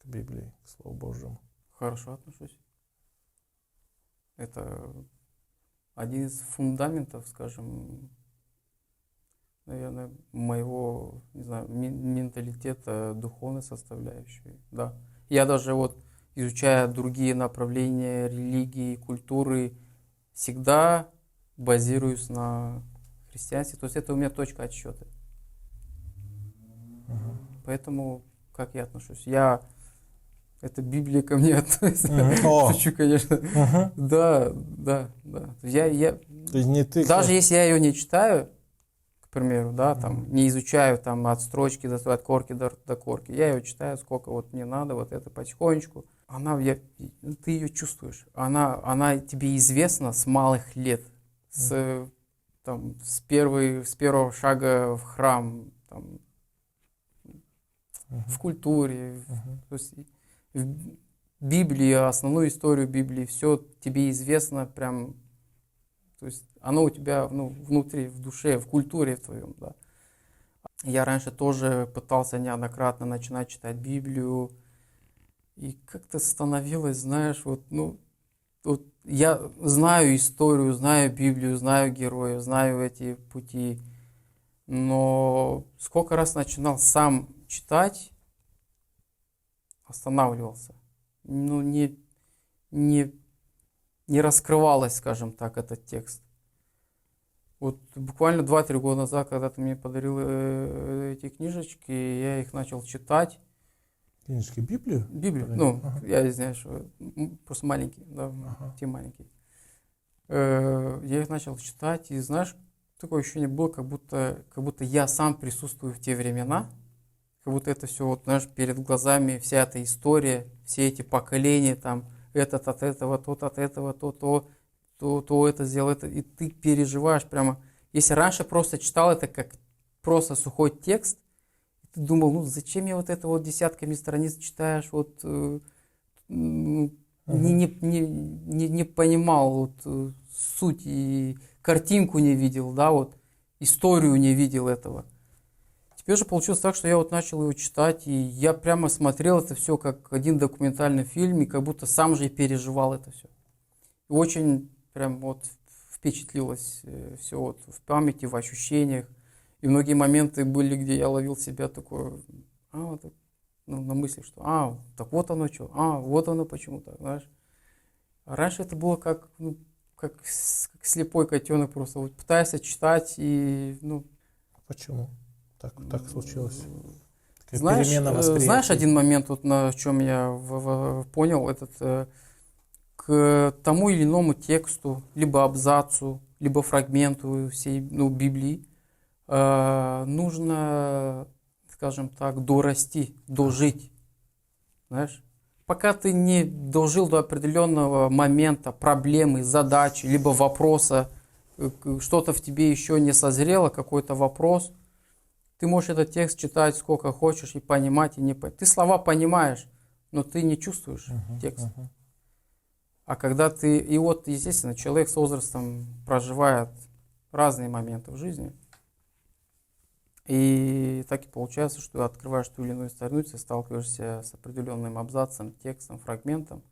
к Библии, к Слову Божьему? Хорошо отношусь. Это один из фундаментов, скажем, наверное, моего, не знаю, менталитета, духовной составляющей. Да. Я даже вот, изучая другие направления религии, культуры, всегда базируюсь на христианстве. То есть это у меня точка отсчета. Поэтому, как я отношусь? Это Библия ко мне относится. О. Шучу, конечно. Да. Ты не ты. Даже если я ее не читаю, к примеру, да, там, не изучаю там от строчки от корки до корки, я ее читаю, сколько вот мне надо, вот это потихонечку. Ты ее чувствуешь. Она тебе известна с малых лет, с первого шага в храм, там, в культуре, то есть в Библии, основную историю Библии, все тебе известно прям, то есть оно у тебя внутри, в душе, в культуре в твоем, да. Я раньше тоже пытался неоднократно начинать читать Библию, и как-то становилось, знаешь, вот я знаю историю, знаю Библию, знаю героев, знаю эти пути, но сколько раз начинал сам читать, останавливался. Не раскрывалось, скажем так, этот текст. Вот буквально 2-3 года назад, когда ты мне подарил эти книжечки, я их начал читать. Книжки Библию? Библию, я извиняюсь, что просто маленький, да, те маленькие. Я их начал читать, и знаешь, такое ощущение было, как будто я сам присутствую в те времена, как будто это все, вот, знаешь, перед глазами вся эта история, все эти поколения, там, этот от этого, тот от этого, то это сделал, это, и ты переживаешь прямо. Если раньше просто читал это как просто сухой текст, ты думал, зачем я вот это вот десятками страниц читаешь, вот не понимал вот суть и картинку не видел, да, вот историю не видел этого. Теперь же получилось так, что я вот начал его читать, и я прямо смотрел это все как один документальный фильм, и как будто сам же и переживал это все. И очень прям вот впечатлилось все вот в памяти, в ощущениях. И многие моменты были, где я ловил себя такое, на мысли, что, так вот оно что, вот оно почему так, знаешь. А раньше это было как слепой котенок просто, вот пытаешься читать и, Почему? Так случилось. Такая перемена восприятия. Знаешь, один момент, вот на чем я понял, к тому или иному тексту, либо абзацу, либо фрагменту всей Библии, нужно, скажем так, дорасти, дожить, знаешь. Пока ты не дожил до определенного момента, проблемы, задачи, либо вопроса, что-то в тебе еще не созрело, какой-то вопрос, ты можешь этот текст читать сколько хочешь и понимать, и не понимать. Ты слова понимаешь, но ты не чувствуешь текст. А когда и вот, естественно, человек с возрастом проживает разные моменты в жизни, и так и получается, что открываешь ту или иную страницу, сталкиваешься с определенным абзацем, текстом, фрагментом,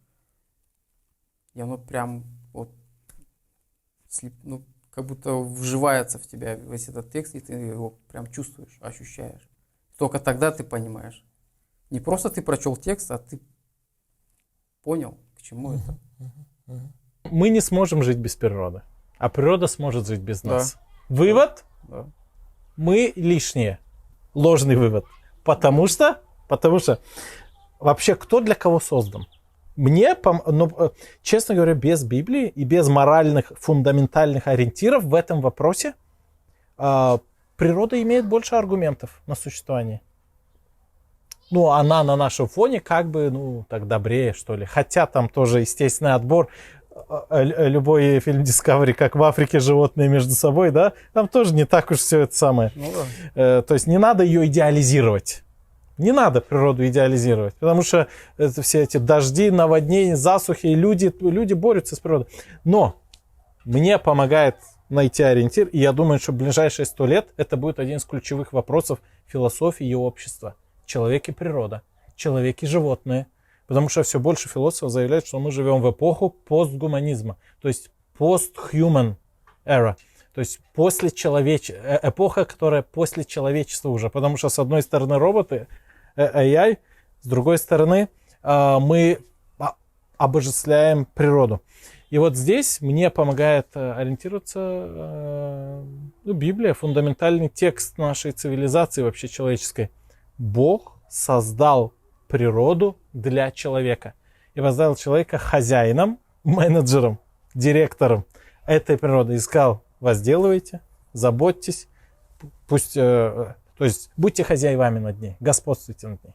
и оно прям вот, как будто вживается в тебя весь этот текст, и ты его прям чувствуешь, ощущаешь. Только тогда ты понимаешь. Не просто ты прочел текст, а ты понял, к чему это. Мы не сможем жить без природы, а природа сможет жить без нас. Да. Вывод? Да. Мы лишние. Ложный вывод. Потому что вообще кто для кого создан? Честно говоря, без Библии и без моральных, фундаментальных ориентиров в этом вопросе природа имеет больше аргументов на существование. Она на нашем фоне так добрее, что ли. Хотя там тоже естественный отбор. Любой фильм Discovery, как в Африке животные между собой, да, там тоже не так уж все это самое. Да. То есть не надо ее идеализировать. Не надо природу идеализировать, потому что это все эти дожди, наводнения, засухи, и люди борются с природой. Но мне помогает найти ориентир. И я думаю, что в ближайшие 100 лет это будет один из ключевых вопросов философии и общества. Человек и природа, человек и животные. Потому что все больше философов заявляют, что мы живем в эпоху постгуманизма, то есть post-human era, то есть эпоха, которая после человечества уже. Потому что с одной стороны роботы, AI, с другой стороны мы обожествляем природу. И вот здесь мне помогает ориентироваться Библия, фундаментальный текст нашей цивилизации вообще человеческой. Бог создал природу для человека и поставил человека хозяином, менеджером, директором этой природы. И сказал: возделывайте, заботьтесь, пусть, то есть будьте хозяевами над ней, господствуйте над ней.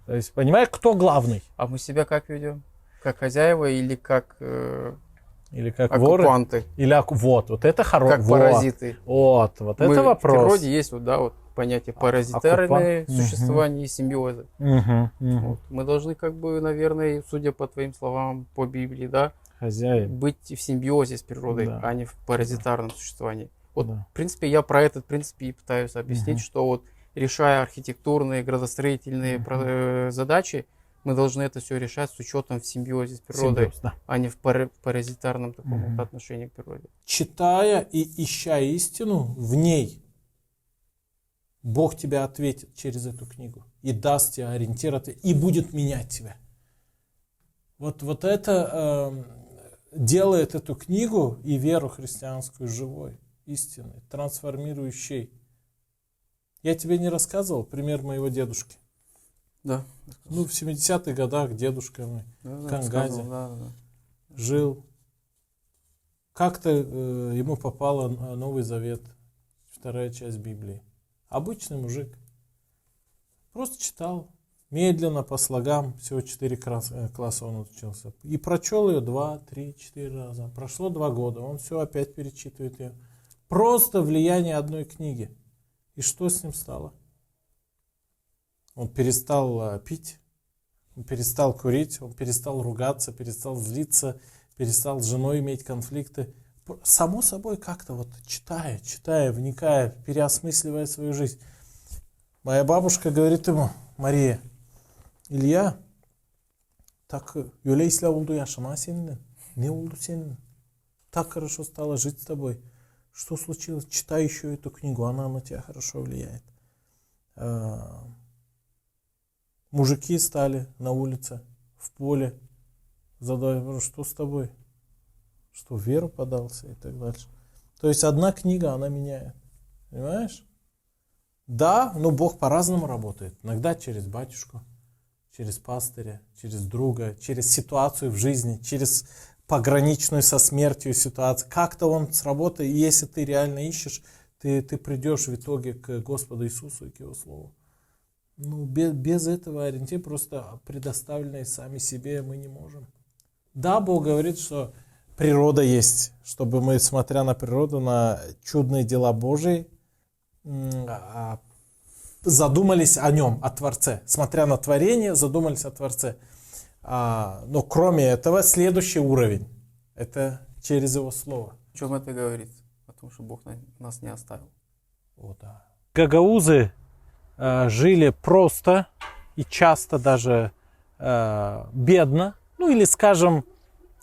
То есть, понимаешь, кто главный? А мы себя как ведем? Как хозяева или как воры? оккупанты? Или вот это хорошо. Как паразиты? Вот это вопрос. В природе есть вот понятие паразитарное существование и симбиоза. Вот. Мы должны, наверное, судя по твоим словам, по Библии, хозяин, быть в симбиозе с природой, да, а не в паразитарном существовании. Вот, да. В принципе, я про этот принцип и пытаюсь объяснить, что вот решая архитектурные, градостроительные задачи, мы должны это все решать с учетом в симбиозе с природой, а не в паразитарном таком отношении к природе. Читая и ища истину в ней, Бог тебе ответит через эту книгу и даст тебе ориентир, и будет менять тебя. Вот это делает эту книгу и веру христианскую живой, истинной, трансформирующей. Я тебе не рассказывал пример моего дедушки. Да. В 70-х годах дедушка мой в Кангазе жил. Как-то ему попала Новый Завет, 2 часть Библии. Обычный мужик. Просто читал. Медленно, по слогам. Всего 4 класса он учился. И прочел ее 2, 3, 4 раза. Прошло 2 года. Он все опять перечитывает ее. Просто влияние одной книги. И что с ним стало? Он перестал пить, он перестал курить, он перестал ругаться, перестал злиться, перестал с женой иметь конфликты. Само собой как-то читая, вникая, переосмысливая свою жизнь. Моя бабушка говорит ему: Мария, Илья, так Юлейсля oldu yaşama seninle. Не oldu senin? Так хорошо стало жить с тобой. Что случилось? Читай еще эту книгу, она на тебя хорошо влияет. Мужики стали на улице, в поле, задавая вопрос: что с тобой? Что, в веру подался и так дальше. То есть одна книга, она меняет. Понимаешь? Да, но Бог по-разному работает. Иногда через батюшку, через пастыря, через друга, через ситуацию в жизни, через пограничную со смертью ситуацию. Как-то он сработает, и если ты реально ищешь, ты придешь в итоге к Господу Иисусу и к Его Слову. Без этого ориентира, просто предоставленные сами себе, мы не можем. Да, Бог говорит, что природа есть, чтобы мы, смотря на природу, на чудные дела Божии, задумались о Нем, о Творце. Смотря на творение, задумались о Творце. Но кроме этого, следующий уровень – это через Его Слово. О чем это говорит? О том, что Бог нас не оставил. Да. Гагаузы жили просто и часто даже бедно, или, скажем,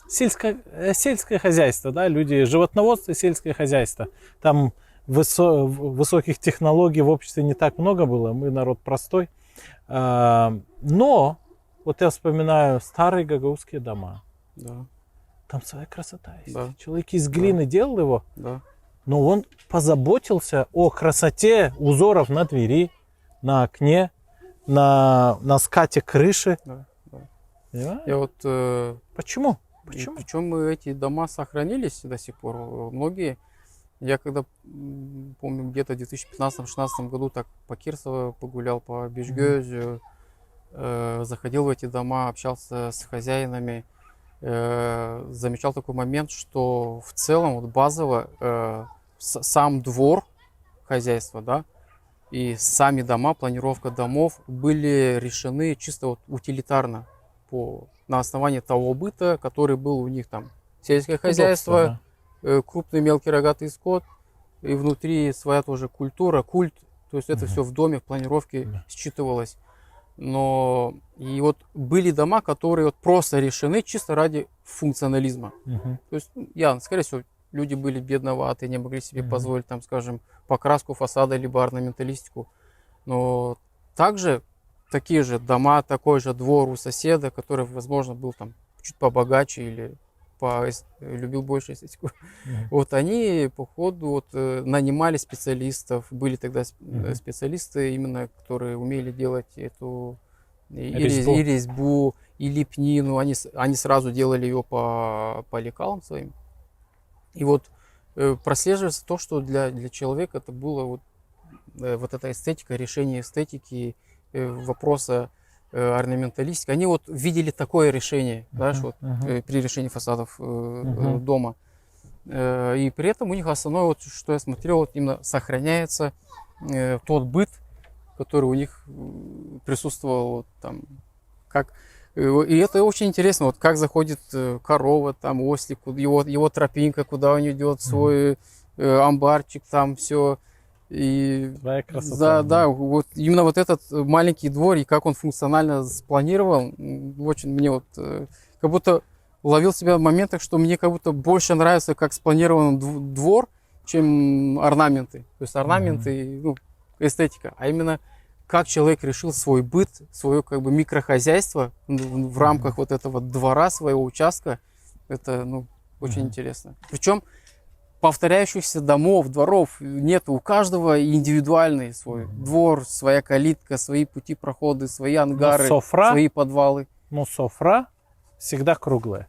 сельское хозяйство, люди, животноводство и сельское хозяйство. Там высоких технологий в обществе не так много было, мы народ простой. Но вот я вспоминаю старые гагаузские дома. Да. Там своя красота есть. Да. Человек из глины делал его, но он позаботился о красоте узоров на двери, на окне, на скате крыши. Да. Я Почему? Причем эти дома сохранились до сих пор. Многие. Я когда, помню, где-то в 2015-2016 году так по Кирсово погулял, по Бишгёзю, заходил в эти дома, общался с хозяинами, замечал такой момент, что в целом базово сам двор хозяйства, и сами дома, планировка домов были решены чисто утилитарно, на основании того быта, который был у них там. Сельское хозяйство, крупный мелкий рогатый скот, и внутри своя тоже культура, культ. То есть это все в доме, в планировке считывалось. Но и вот были дома, которые вот просто решены чисто ради функционализма. То есть, скорее всего, люди были бедноваты, не могли себе позволить, там, скажем, покраску фасада, либо орнаменталистику. Но также такие же дома, такой же двор у соседа, который, возможно, был там чуть побогаче или любил больше эстетику. Вот они, по ходу, вот, нанимали специалистов. Были тогда специалисты, именно, которые умели делать эту и резьбу, и лепнину. Они сразу делали ее по лекалам своим. И вот прослеживается то, что для человека это было вот эта эстетика, решение эстетики, вопроса орнаменталистики. Они вот видели такое решение, при решении фасадов дома. И при этом у них основное, вот, что я смотрел, вот именно сохраняется тот быт, который у них присутствовал вот, там, и это очень интересно, вот как заходит корова, там ослик, его тропинка, куда он идет, свой амбарчик, там все. И твоя красота. Да, вот именно вот этот маленький двор и как он функционально спланировал, очень мне вот как будто ловил себя в моментах, что мне как будто больше нравится, как спланирован двор, чем орнаменты. То есть орнаменты, эстетика, а именно как человек решил свой быт, свое как бы микрохозяйство в рамках вот этого двора, своего участка. Это очень интересно. Причем повторяющихся домов, дворов нет. У каждого индивидуальный свой двор, своя калитка, свои пути проходы, свои ангары, свои подвалы. Но софра всегда круглая.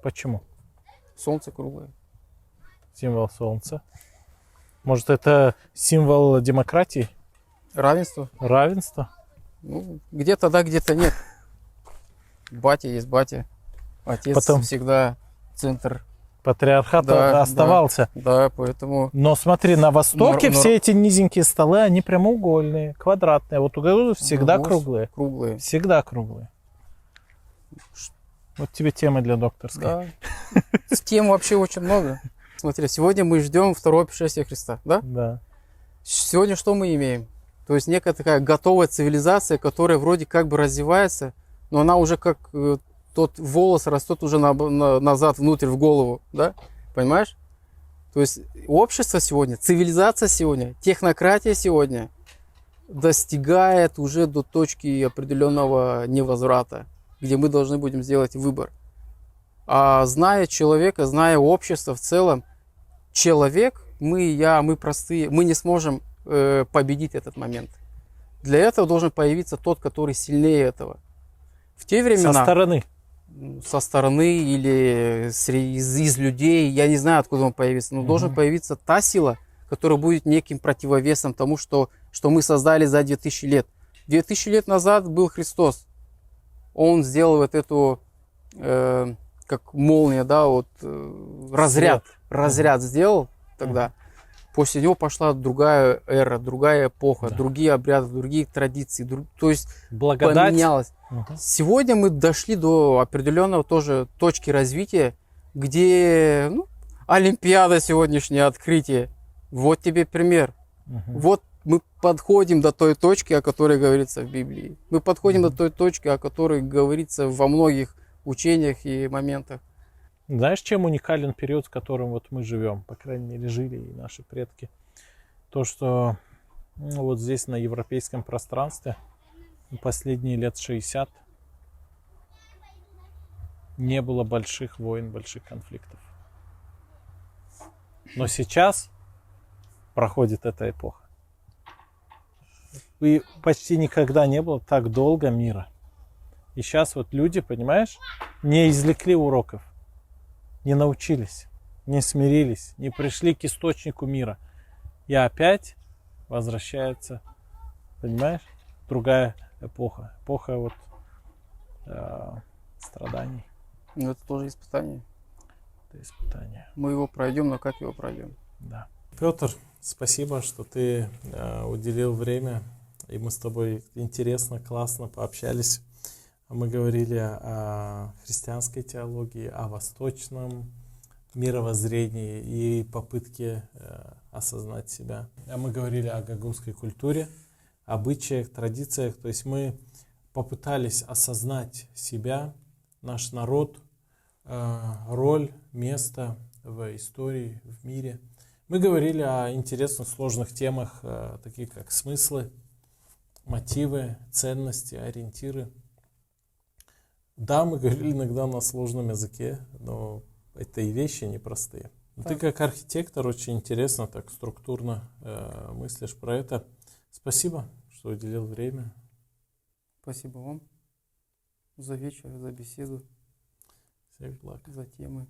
Почему? Солнце круглое. Символ солнца. Может, это символ демократии? Равенство. Равенство? Где-то да, где-то нет. Батя есть батя. Отец всегда центр. Патриархат оставался. Да, поэтому... Но смотри, на Востоке все эти низенькие столы, они прямоугольные, квадратные. Вот у гаузов всегда круглые. Круглые. Всегда круглые. Вот тебе тема для докторской. Да. Тем вообще очень много. Смотри, сегодня мы ждем второго пришествия Христа, да? Да. Сегодня что мы имеем? То есть некая такая готовая цивилизация, которая вроде как бы развивается, но она уже как тот волос растет уже назад, внутрь, в голову, да? Понимаешь? То есть общество сегодня, цивилизация сегодня, технократия сегодня достигает уже до точки определенного невозврата, где мы должны будем сделать выбор. А зная человека, зная общество в целом, человек, мы простые, мы не сможем победить этот момент. Для этого должен появиться тот, который сильнее этого. В те времена... Со стороны или из людей, я не знаю, откуда он появится, но должен появиться та сила, которая будет неким противовесом тому, что мы создали за 2000 лет. 2000 лет назад был Христос. Он сделал вот эту, как молния, да, вот разряд сделал тогда. После него пошла другая эра, другая эпоха, другие обряды, другие традиции. То есть поменялось. Сегодня мы дошли до определенного тоже точки развития, где Олимпиада сегодняшнее открытие. Вот тебе пример. Вот мы подходим до той точки, о которой говорится в Библии. Мы подходим до той точки, о которой говорится во многих учениях и моментах. Знаешь, чем уникален период, в котором вот мы живем, по крайней мере, жили и наши предки? То, что вот здесь на европейском пространстве последние лет 60 не было больших войн, больших конфликтов. Но сейчас проходит эта эпоха. И почти никогда не было так долго мира. И сейчас вот люди, понимаешь, не извлекли уроков. Не научились, не смирились, не пришли к источнику мира. И опять возвращается, понимаешь, другая эпоха. Эпоха вот страданий. Но это тоже испытание. Это испытание. Мы его пройдем, но как его пройдем? Да. Петр, спасибо, что ты уделил время. И мы с тобой интересно, классно пообщались. Мы говорили о христианской теологии, о восточном мировоззрении и попытке осознать себя. А мы говорили о гагаузской культуре, обычаях, традициях. То есть мы попытались осознать себя, наш народ, роль, место в истории, в мире. Мы говорили о интересных, сложных темах, таких как смыслы, мотивы, ценности, ориентиры. Да, мы говорили иногда на сложном языке, но это и вещи непростые. Ты как архитектор очень интересно, так структурно мыслишь про это. Спасибо, что уделил время. Спасибо вам за вечер, за беседу, Всех благ. за темы.